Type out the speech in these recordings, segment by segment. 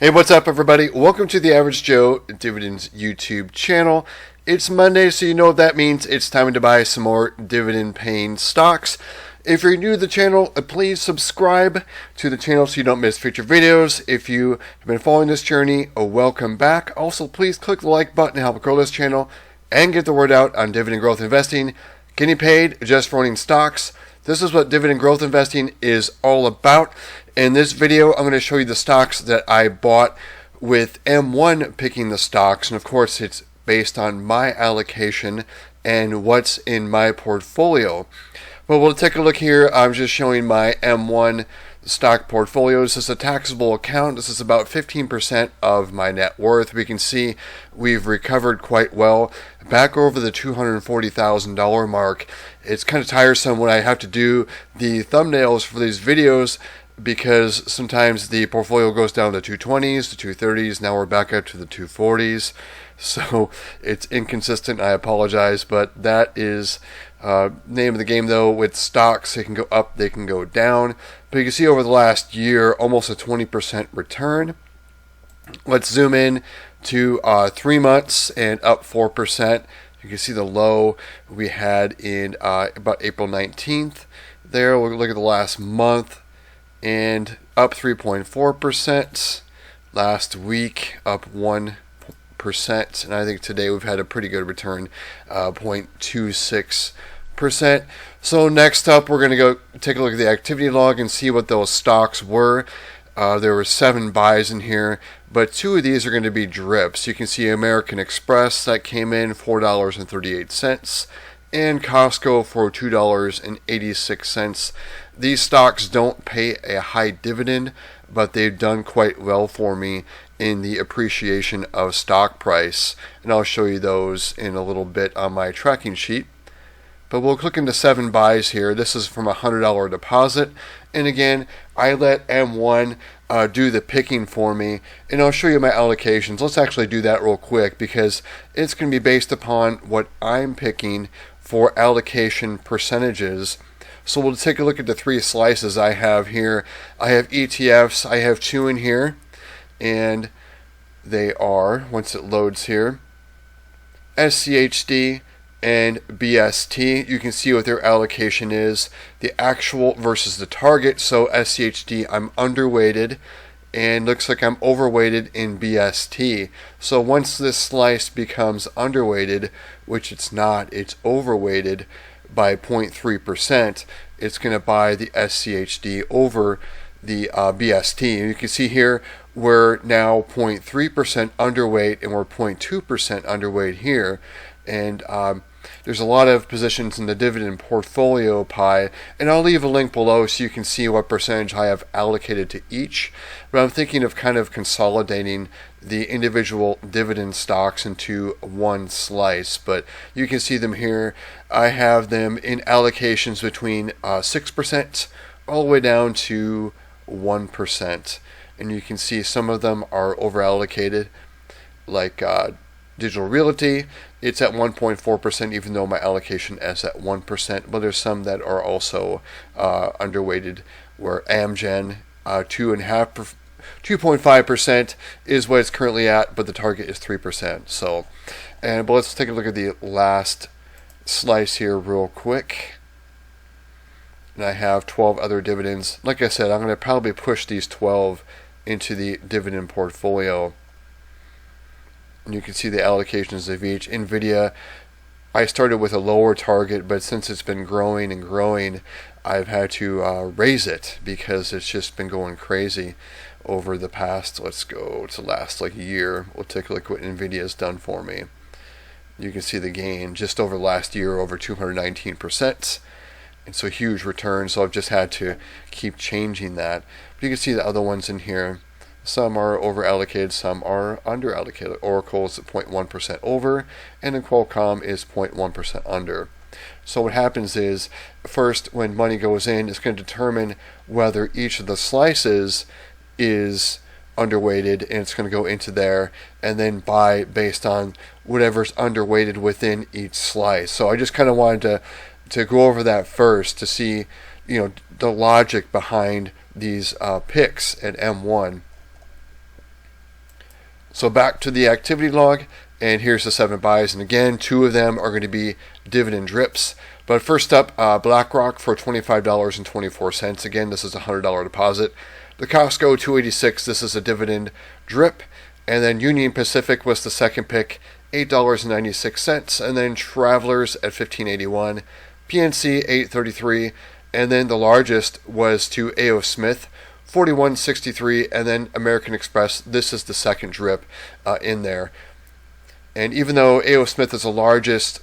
Hey, what's up, everybody? Welcome to the Average Joe Dividends YouTube channel. It's Monday, so you know what that means. It's time to buy some more dividend-paying stocks. If you're new to the channel, please subscribe to the channel so you don't miss future videos. If you have been following this journey, welcome back. Also, please click the like button to help grow this channel and get the word out on dividend growth investing. Getting paid just for owning stocks. This is what dividend growth investing is all about. In this video, I'm going to show you the stocks that I bought with M1 picking the stocks. And of course, it's based on my allocation and what's in my portfolio. But we'll take a look here. I'm just showing my M1 stock portfolios. This is a taxable account. This is about 15% of my net worth. We can see we've recovered quite well, back over the $240,000 mark. It's kind of tiresome when I have to do the thumbnails for these videos because sometimes the portfolio goes down to 220s, to 230s. Now we're back up to the 240s. So it's inconsistent. I apologize, but that is name of the game, though. With stocks, they can go up, they can go down. But you can see over the last year, almost a 20% return. Let's zoom in to 3 months and up 4%. You can see the low we had in about April 19th. There, we'll look at the last month and up 3.4%. Last week, up 1%. And I think today we've had a pretty good return, 0.26%. So next up, we're going to go take a look at the activity log and see what those stocks were. There were 7 buys in here, but 2 of these are going to be drips. You can see American Express that came in $4.38 and Costco for $2.86. These stocks don't pay a high dividend, but they've done quite well for me in the appreciation of stock price, and I'll show you those in a little bit on my tracking sheet. But we'll click into 7 buys here. This is from a $100 deposit, and again, I let M1 do the picking for me, and I'll show you my allocations. Let's actually do that real quick because it's going to be based upon what I'm picking for allocation percentages. So we'll take a look at the 3 slices I have here. I have ETFs. I have 2 in here, and they are, once it loads here, SCHD and BST. You can see what their allocation is, the actual versus the target. So SCHD, I'm underweighted, and looks like I'm overweighted in BST. So once this slice becomes underweighted, which it's not, it's overweighted by 0.3%, it's going to buy the SCHD over the BST. And you can see here we're now 0.3% underweight and we're 0.2% underweight here. And there's a lot of positions in the dividend portfolio pie, and I'll leave a link below so you can see what percentage I have allocated to each. But I'm thinking of kind of consolidating the individual dividend stocks into one slice. But you can see them here. I have them in allocations between 6% all the way down to 1%. And you can see some of them are over allocated, like Digital Realty. It's at 1.4%, even though my allocation is at 1%. But there's some that are also underweighted, where Amgen 2.5% is what it's currently at, but the target is 3%. So, but let's take a look at the last slice here real quick. And I have 12 other dividends. Like I said, I'm going to probably push these 12 into the dividend portfolio. And you can see the allocations of each. NVIDIA, I started with a lower target, but since it's been growing and growing, I've had to raise it because it's just been going crazy over the past, let's go to last like year. We'll take a look at what NVIDIA's done for me. You can see the gain just over last year, over 219%. And so huge return, so I've just had to keep changing that. But you can see the other ones in here. Some are over allocated, some are under allocated. Oracle is at 0.1% over, and then Qualcomm is 0.1% under. So what happens is, first, when money goes in, it's going to determine whether each of the slices is underweighted, and it's going to go into there, and then buy based on whatever's underweighted within each slice. So I just kind of wanted to go over that first to see, the logic behind these picks at M1. So back to the activity log, and here's the 7 buys, and again 2 of them are going to be dividend drips. But first up, BlackRock for $25.24. Again, this is a $100 deposit. The Costco 286, this is a dividend drip. And then Union Pacific was the second pick, $8.96. And then Travelers at $15.81. PNC $8.33. And then the largest was to A.O. Smith, $41.63. And then American Express, this is the second drip in there. And even though A.O. Smith is the largest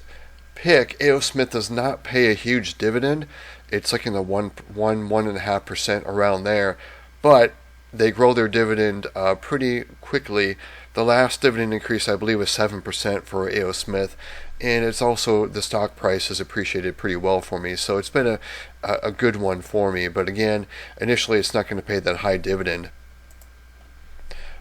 pick, A.O. Smith does not pay a huge dividend. It's like in the 1.5% around there. But they grow their dividend pretty quickly. The last dividend increase, I believe, was 7% for A.O. Smith. And it's also, the stock price has appreciated pretty well for me. So it's been a good one for me. But again, initially it's not going to pay that high dividend.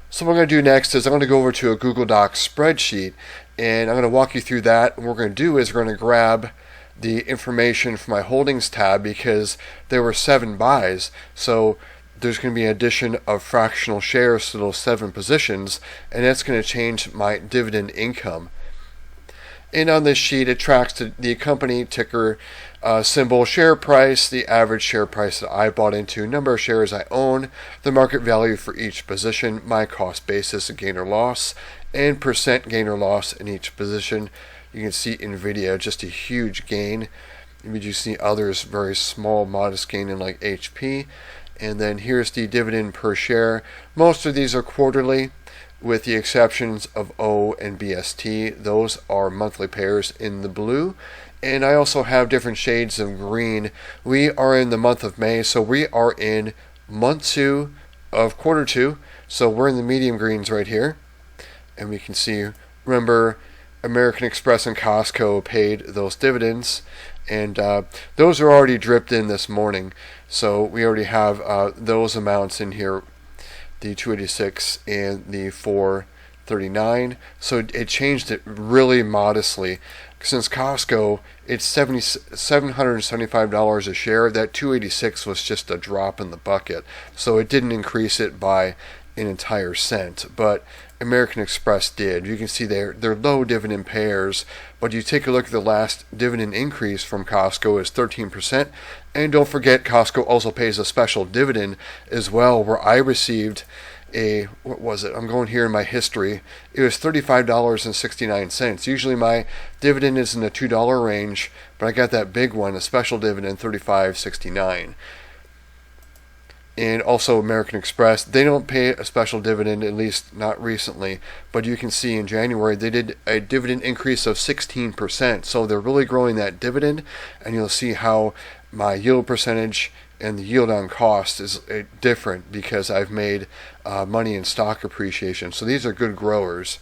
So what I'm going to do next is I'm going to go over to a Google Docs spreadsheet, and I'm going to walk you through that. And what we're going to do is we're going to grab the information from my holdings tab, because there were 7 buys. So there's going to be an addition of fractional shares to those 7 positions, and that's going to change my dividend income. And on this sheet, it tracks the company ticker symbol, share price, the average share price that I bought into, number of shares I own, the market value for each position, my cost basis, gain or loss, and percent gain or loss in each position. You can see NVIDIA, just a huge gain. Maybe you see others, very small, modest gain in like HP. And then here's the dividend per share. Most of these are quarterly, with the exceptions of O and BST. Those are monthly payers in the blue. And I also have different shades of green. We are in the month of May, so we are in month 2 of quarter 2. So we're in the medium greens right here. And we can see, remember, American Express and Costco paid those dividends. And those are already dripped in this morning. So we already have those amounts in here, the 286 and the 439. So it changed it really modestly. Since Costco, it's $775 a share. That 286 was just a drop in the bucket. So it didn't increase it by an entire cent. But American Express did. You can see they're low dividend payers, but you take a look at the last dividend increase from Costco is 13%. And don't forget, Costco also pays a special dividend as well, where I received what was it? I'm going here in my history. It was $35.69. Usually my dividend is in the $2 range, but I got that big one, a special dividend, $35.69. And also American Express, they don't pay a special dividend, at least not recently. But you can see in January they did a dividend increase of 16%. So they're really growing that dividend, and you'll see how my yield percentage and the yield on cost is different, because I've made money in stock appreciation. So these are good growers.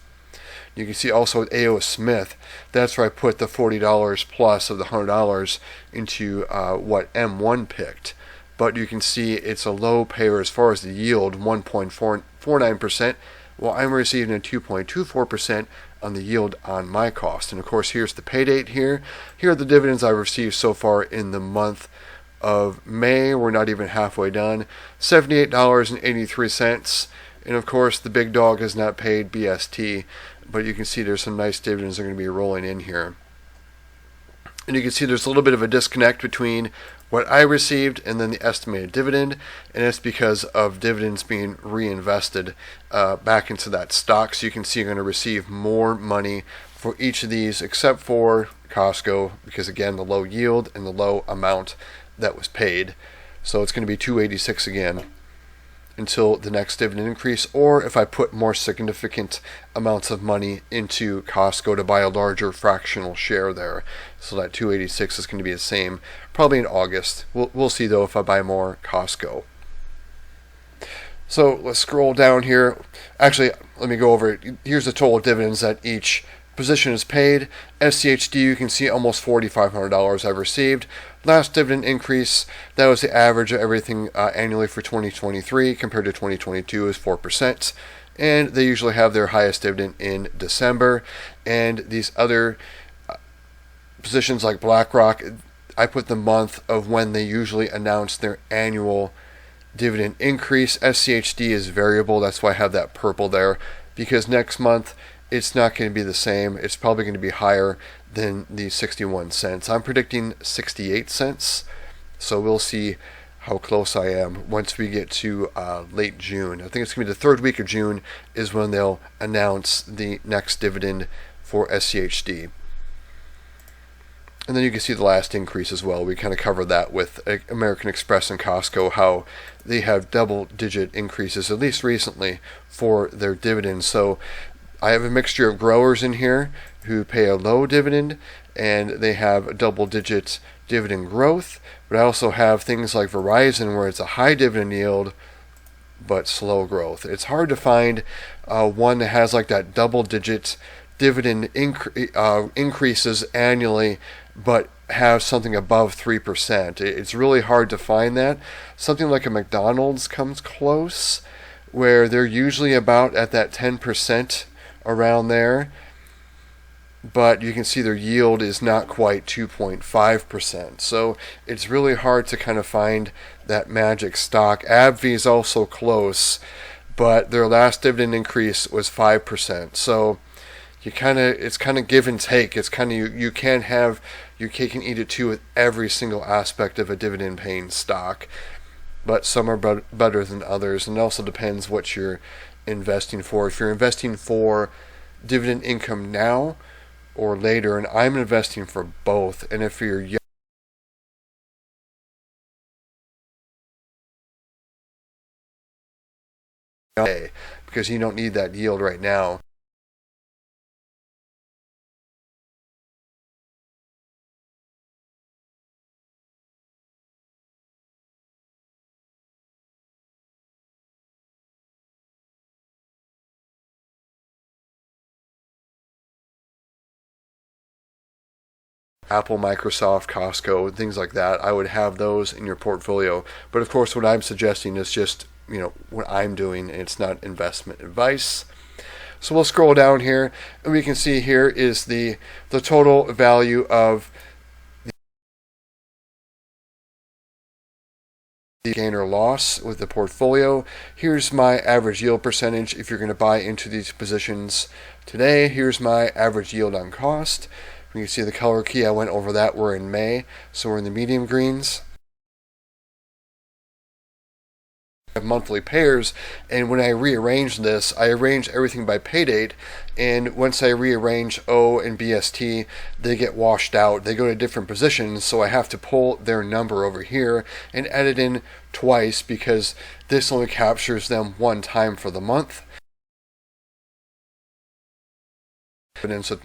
You can see also with A.O. Smith, that's where I put the $40 plus of the $100 into what M1 picked. But you can see it's a low payer as far as the yield, 1.49%, while I'm receiving a 2.24% on the yield on my cost. And of course, here's the pay date here. Here are the dividends I've received so far in the month of May. We're not even halfway done. $78.83. And of course, the big dog has not paid, BST. But you can see there's some nice dividends that are going to be rolling in here. And you can see there's a little bit of a disconnect between what I received and then the estimated dividend, and it's because of dividends being reinvested back into that stock. So you can see you're going to receive more money for each of these, except for Costco, because again, the low yield and the low amount that was paid. So it's going to be $286 again until the next dividend increase, or if I put more significant amounts of money into Costco to buy a larger fractional share there. So that $286 is going to be the same probably in August. We'll see though if I buy more Costco. So let's scroll down here. Actually, let me go over it. Here's the total dividends that each position is paid. SCHD, you can see almost $4,500 I've received. Last dividend increase, that was the average of everything annually for 2023 compared to 2022 is 4%. And they usually have their highest dividend in December. And these other positions like BlackRock, I put the month of when they usually announce their annual dividend increase. SCHD is variable, that's why I have that purple there. because next month it's not going to be the same. It's probably going to be higher than the 61 cents. I'm predicting 68 cents. So we'll see how close I am once we get to late June. I think it's going to be the third week of June is when they'll announce the next dividend for SCHD. And then you can see the last increase as well. We kind of covered that with American Express and Costco, how they have double-digit increases, at least recently, for their dividends. So I have a mixture of growers in here who pay a low dividend, and they have a double-digit dividend growth. But I also have things like Verizon, where it's a high dividend yield, but slow growth. It's hard to find one that has like that double-digit dividend increases annually, but have something above 3%. It's really hard to find that. Something like a McDonald's comes close, where they're usually about at that 10% around there, but you can see their yield is not quite 2.5%. So it's really hard to kind of find that magic stock. AbbVie is also close, but their last dividend increase was 5%. So it's kind of give and take. It's kind of you can't have your cake and eat it too with every single aspect of a dividend paying stock, but some are better than others, and it also depends what you're investing for. If you're investing for dividend income now or later, and I'm investing for both, and if you're young, because you don't need that yield right now. Apple, Microsoft, Costco, things like that, I would have those in your portfolio. But of course, what I'm suggesting is just, what I'm doing, and it's not investment advice. So we'll scroll down here, and we can see here is the total value of the gain or loss with the portfolio. Here's my average yield percentage if you're going to buy into these positions today. Here's my average yield on cost. You can see the color key, I went over that. We're in May, so we're in the medium greens. I have monthly pairs, and when I rearrange this, I arrange everything by pay date, and once I rearrange O and BST, they get washed out. They go to different positions, so I have to pull their number over here and add it in twice because this only captures them one time for the month. And so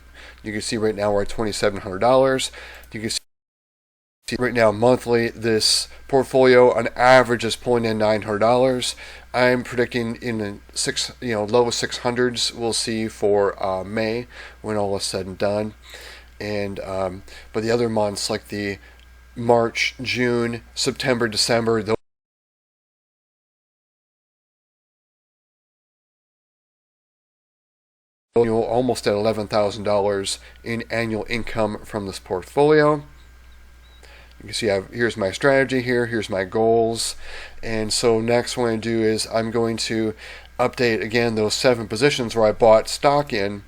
you can see right now we're at $2,700. You can see right now monthly this portfolio on average is pulling in $900. I'm predicting in the low 600s we'll see for May when all is said and done. And but the other months like the March, June, September, December, those almost at $11,000 in annual income from this portfolio. You can see here's my strategy here, here's my goals, and so next what I'm going to do is I'm going to update again those 7 positions where I bought stock in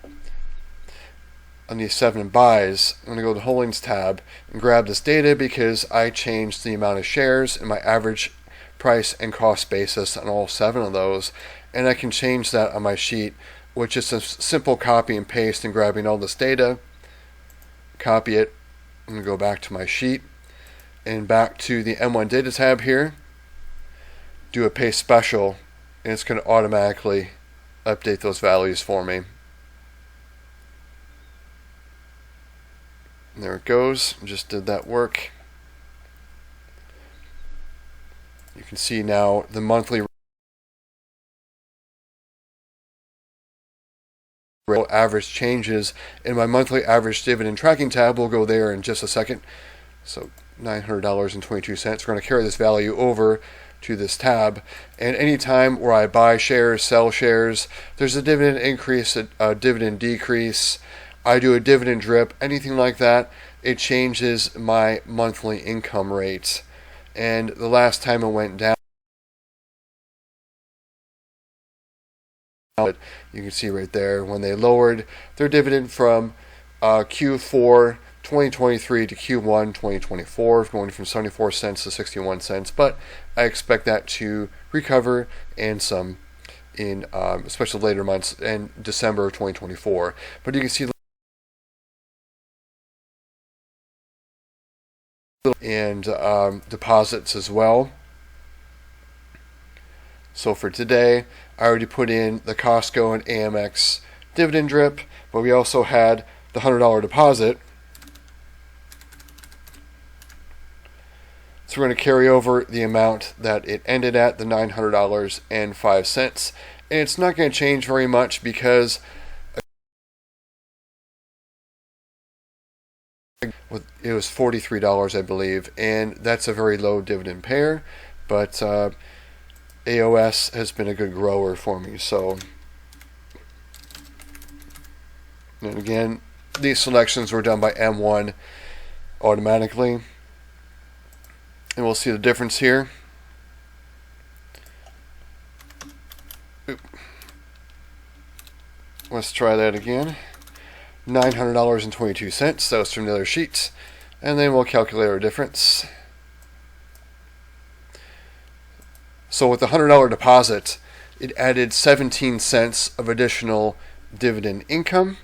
on these 7 buys. I'm going to go to the holdings tab and grab this data because I changed the amount of shares and my average price and cost basis on all 7 of those, and I can change that on my sheet, which is a simple copy and paste and grabbing all this data, copy it, and go back to my sheet and back to the M1 data tab here, do a paste special, and it's going to automatically update those values for me. And there it goes, just did that work. You can see now the monthly average changes, and my monthly average dividend tracking tab will go there in just a second. So $900.22. We're going to carry this value over to this tab, and anytime where I buy shares, sell shares, there's a dividend increase, a dividend decrease, I do a dividend drip, anything like that, it changes my monthly income rates. And the last time it went down You can see right there when they lowered their dividend from Q4 2023 to Q1 2024, going from 74 cents to 61 cents. But I expect that to recover and some in especially later months and December of 2024. But you can see and deposits as well. So for today, I already put in the Costco and AMX dividend drip, but we also had the $100 deposit. So we're going to carry over the amount that it ended at, the $900.05. And it's not going to change very much because it was $43, I believe, and that's a very low dividend payer. But AOS has been a good grower for me. So, and again, these selections were done by M1 automatically. And we'll see the difference here. Oop. Let's try that again. $900.22. That was from the other sheets. And then we'll calculate our difference. So with the $100 deposit, it added 17 cents of additional dividend income.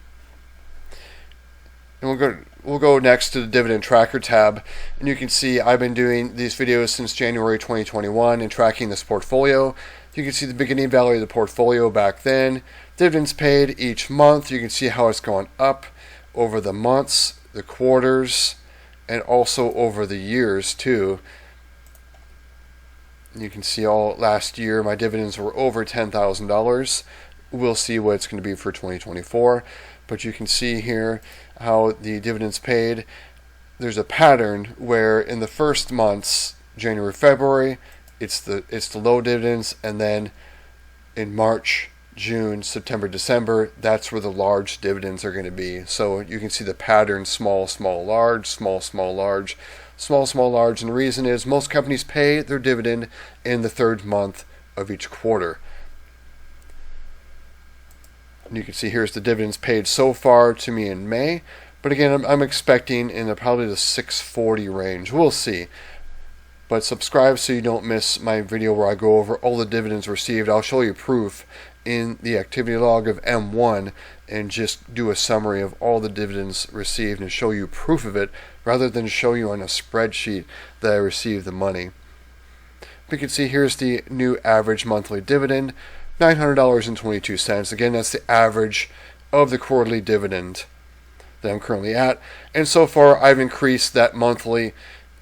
And we'll go next to the dividend tracker tab, and you can see I've been doing these videos since January 2021 and tracking this portfolio. You can see the beginning value of the portfolio back then, dividends paid each month. You can see how it's gone up over the months, the quarters, and also over the years too. You can see all last year my dividends were over $10,000. We'll see what it's going to be for 2024. But you can see here how the dividends paid. There's a pattern where in the first months, January, February, it's the low dividends, and then in March, June, September, December, that's where the large dividends are going to be. So you can see the pattern: small, small, large, small, small, large, small, small, large. And the reason is most companies pay their dividend in the third month of each quarter. And you can see here's the dividends paid so far to me in May. But again, I'm expecting in probably the 640 range. We'll see. But subscribe so you don't miss my video where I go over all the dividends received. I'll show you proof in the activity log of M1 and just do a summary of all the dividends received and show you proof of it rather than show you on a spreadsheet that I received the money. You can see here's the new average monthly dividend. $900.22. Again, that's the average of the quarterly dividend that I'm currently at. And so far, I've increased that monthly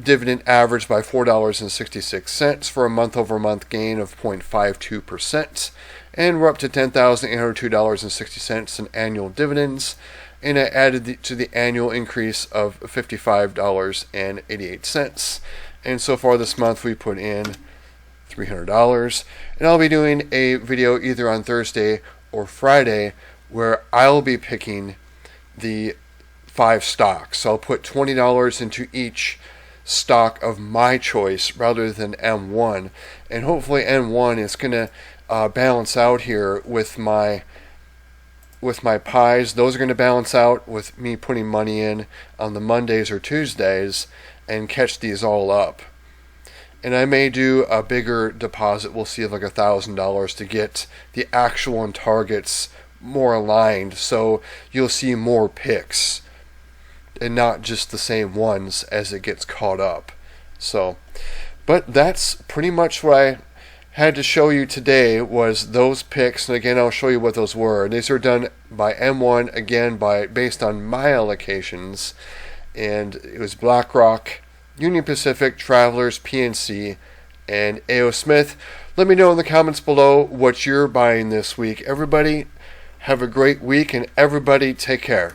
dividend average by $4.66 for a month-over-month gain of 0.52%. And we're up to $10,802.60 in annual dividends. And I added to the annual increase of $55.88. And so far this month, we put in $300, and I'll be doing a video either on Thursday or Friday where I'll be picking the 5 stocks. So I'll put $20 into each stock of my choice rather than M1, and hopefully M1 is going to balance out here with my pies. Those are going to balance out with me putting money in on the Mondays or Tuesdays and catch these all up. And I may do a bigger deposit. We'll see, of like $1,000 to get the actual and targets more aligned. So you'll see more picks and not just the same ones as it gets caught up. So, but that's pretty much what I had to show you today was those picks. And again, I'll show you what those were. And these are done by M1, again, based on my allocations. And it was BlackRock, Union Pacific, Travelers, PNC, and A.O. Smith. Let me know in the comments below what you're buying this week. Everybody, have a great week, and everybody take care.